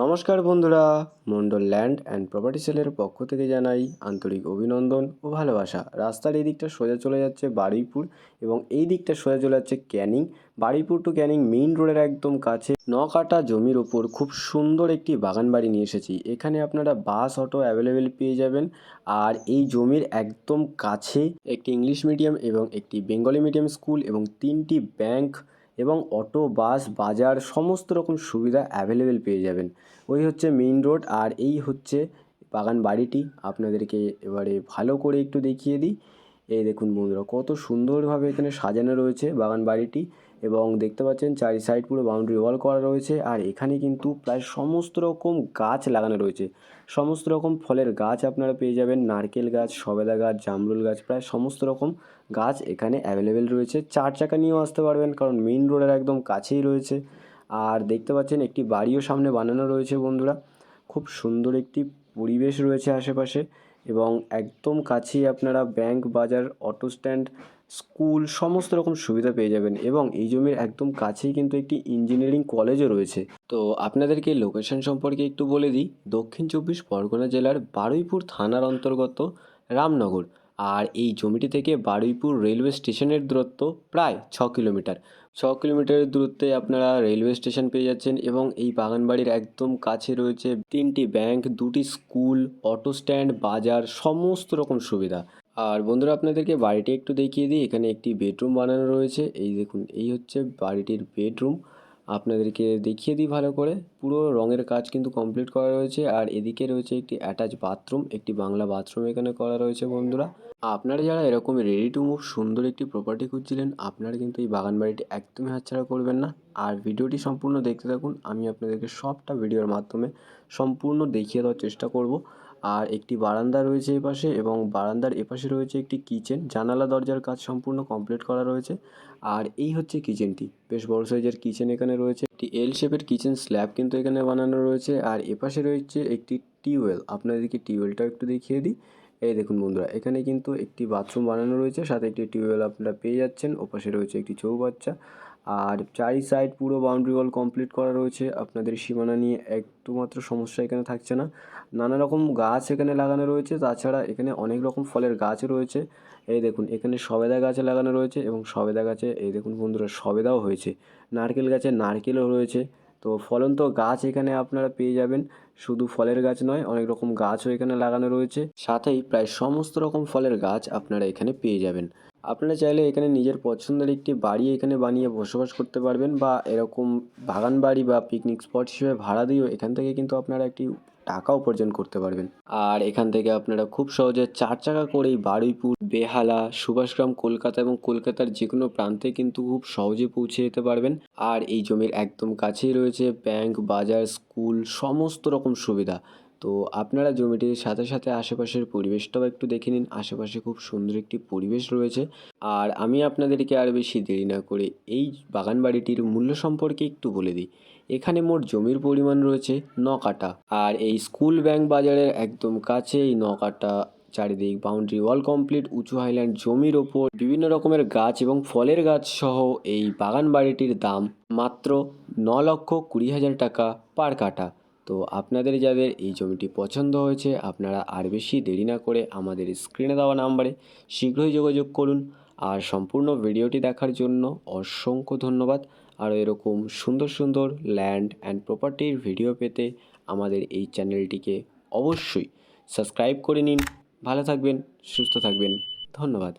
নমস্কার বন্ধুরা, Mondal land and property সেলের পক্ষ থেকে জানাই আন্তরিক অভিনন্দন ও ভালোবাসা। রাস্তার এই দিকটা সোজা চলে যাচ্ছে বারুইপুর এবং এই দিকটা সোজা চলে যাচ্ছে ক্যানিং। বারুইপুর টু ক্যানিং মেইন রোডের একদম কাছে 9 কাঠা জমির ওপর খুব সুন্দর একটি বাগান বাড়ি নিয়ে এসেছি। এখানে আপনারা বাস অটো অ্যাভেলেবেল পেয়ে যাবেন। আর এই জমির একদম কাছে একটি ইংলিশ মিডিয়াম এবং একটি বেঙ্গলি মিডিয়াম স্কুল এবং 3টি ব্যাংক এবং অটো বাস বাজার সমস্ত রকম সুবিধা অ্যাভেলেবেল পেয়ে যাবেন। ওই হচ্ছে মেইন রোড আর এই হচ্ছে বাগান বাড়িটি। আপনাদেরকে এবারে ভালো করে একটু দেখিয়ে দিই। এই দেখুন বন্ধুরা, কত সুন্দরভাবে এখানে সাজানো রয়েছে বাগান বাড়িটি এবং দেখতে পাচ্ছেন চারি সাইড পুরো বাউন্ডারি ওয়াল করা রয়েছে। আর এখানে কিন্তু প্রায় সমস্ত রকম গাছ লাগানো রয়েছে। সমস্ত রকম ফলের গাছ আপনারা পেয়ে যাবেন, নারকেল গাছ, সবেদা গাছ, জামরুল গাছ, প্রায় সমস্ত রকম গাছ এখানে অ্যাভেলেবেল রয়েছে। 4 চাকা নিয়েও আসতে পারবেন কারণ মেইন রোডের একদম কাছেই রয়েছে। আর দেখতে পাচ্ছেন একটি বাড়িও সামনে বানানো রয়েছে বন্ধুরা। খুব সুন্দর একটি পরিবেশ রয়েছে আশেপাশে এবং একদম কাছেই আপনারা ব্যাংক, বাজার, অটো স্ট্যান্ড, স্কুল সমস্ত রকম সুবিধা পেয়ে যাবেন এবং এই জমির একদম কাছেই কিন্তু একটি ইঞ্জিনিয়ারিং কলেজও রয়েছে। তো আপনাদেরকে লোকেশন সম্পর্কে একটু বলে দিই। দক্ষিণ 24 পরগনা জেলার বারুইপুর থানার অন্তর্গত রামনগর। আর এই জমিটি থেকে বারুইপুর রেলওয়ে স্টেশনের দূরত্ব প্রায় 6 কিলোমিটার। 6 কিলোমিটারের দূরত্বে আপনারা রেলওয়ে স্টেশন পেয়ে যাচ্ছেন এবং এই বাগানবাড়ির একদম কাছে রয়েছে 3টি ব্যাংক, 2টি স্কুল, অটো স্ট্যান্ড, বাজার সমস্ত রকম সুবিধা। আর বন্ধুরা আপনাদেরকে বাড়িটি একটু দেখিয়ে দিই। এখানে একটি বেডরুম বানানো রয়েছে। এই দেখুন, এই হচ্ছে বাড়িটির বেডরুম। আপনাদেরকে দেখিয়ে দিই ভালো করে। পুরো রঙের কাজ কিন্তু কমপ্লিট করা রয়েছে আর এদিকে রয়েছে একটি অ্যাটাচ বাথরুম, একটি বাংলা বাথরুম এখানে করা রয়েছে বন্ধুরা। আপনারা যারা এরকম রেডি টু মুভ সুন্দর একটি প্রপার্টি খুঁজছিলেন, আপনারা কিন্তু এই বাগান বাড়িটি একদমই হাতছাড়া করবেন না। আর ভিডিওটি সম্পূর্ণ দেখতে থাকুন, আমি আপনাদেরকে সবটা ভিডিওর মাধ্যমে সম্পূর্ণ দেখিয়ে দেওয়ার চেষ্টা করব। আর একটি বারান্দা রয়েছে এপাশে এবং বারান্দার এপাশে রয়েছে একটি কিচেন, জানালা দরজার কাজ সম্পূর্ণ কমপ্লিট করা রয়েছে। আর এই হচ্ছে কিচেনটি, বেশ বড় সাইজের কিচেন এখানে রয়েছে। একটি এল শেপের কিচেন স্ল্যাব কিন্তু এখানে বানানো রয়েছে। আর এপাশে রয়েছে একটি টিউবওয়েল, আপনাদেরকে টিউবওয়েলটাও একটু দেখিয়ে দিই। এই দেখুন বন্ধুরা, এখানে কিন্তু একটি বাথরুম বানানো রয়েছে, সাথে একটি টিউবওয়েল আপনারা পেয়ে যাচ্ছেন। ওপাশে রয়েছে একটি চৌবাচ্চা আর চারি সাইড পুরো বাউন্ডারি ওয়াল কমপ্লিট করা রয়েছে। আপনাদের সীমানা নিয়ে একটু মাত্র সমস্যা এখানে থাকছে না। নানা রকম গাছ এখানে লাগানো রয়েছে, তাছাড়া এখানে অনেক রকম ফলের গাছও রয়েছে। এই দেখুন, এখানে সবেদা গাছ লাগানো রয়েছে এবং সবেদা গাছে এই দেখুন বন্ধুরা সবেদাও হয়েছে। নারকেল গাছে নারকেলও রয়েছে। তো ফলন্ত গাছ এখানে আপনারা পেয়ে যাবেন। শুধু ফলের গাছ নয়, অনেক রকম গাছও এখানে লাগানো রয়েছে। সাথেই প্রায় সমস্ত রকম ফলের গাছ আপনারা এখানে পেয়ে যাবেন। আপনারা চাইলে এখানে নিজের পছন্দের একটি বাড়ি এখানে বানিয়ে বসবাস করতে পারবেন বা এরকম বাগান বাড়ি বা পিকনিক স্পট হিসেবে ভাড়া দিয়েও এখান থেকে কিন্তু আপনারা একটি টাকা উপার্জন করতে পারবেন। আর এখান থেকে আপনারা খুব সহজে 4 চাকা করেই বারুইপুর, বেহালা, সুভাষগ্রাম, কলকাতা এবং কলকাতার যে কোনো প্রান্তে কিন্তু খুব সহজে পৌঁছে যেতে পারবেন। আর এই জমির একদম কাছেই রয়েছে ব্যাংক, বাজার, স্কুল সমস্ত রকম সুবিধা। তো আপনারা জমিটির সাথে সাথে আশেপাশের পরিবেশটাও একটু দেখে নিন। আশেপাশে খুব সুন্দর একটি পরিবেশ রয়েছে। আর আমি আপনাদেরকে আর বেশি দেরি না করে এই বাগান বাড়িটির মূল্য সম্পর্কে একটু বলে দিই। এখানে মোট জমির পরিমাণ রয়েছে 9 কাঠা। আর এই স্কুল, ব্যাংক, বাজারের একদম কাছে এই 9 কাঠা চারিদিক বাউন্ডারি ওয়াল কমপ্লিট উঁচু হাইল্যান্ড জমির ওপর বিভিন্ন রকমের গাছ এবং ফলের গাছ সহ এই বাগান বাড়িটির দাম মাত্র 9,20,000 টাকা পার কাঠা। তো আপনাদের যাদের এই জমিটি পছন্দ হয়েছে, আপনারা আর বেশি দেরি না করে আমাদের স্ক্রিনে দেওয়া নাম্বারে শীঘ্রই যোগাযোগ করুন। আর সম্পূর্ণ ভিডিওটি দেখার জন্য অসংখ্য ধন্যবাদ। আর এরকম সুন্দর সুন্দর ল্যান্ড অ্যান্ড প্রপার্টির ভিডিও পেতে আমাদের এই চ্যানেলটিকে অবশ্যই সাবস্ক্রাইব করে নিন। ভালো থাকবেন, সুস্থ থাকবেন, ধন্যবাদ।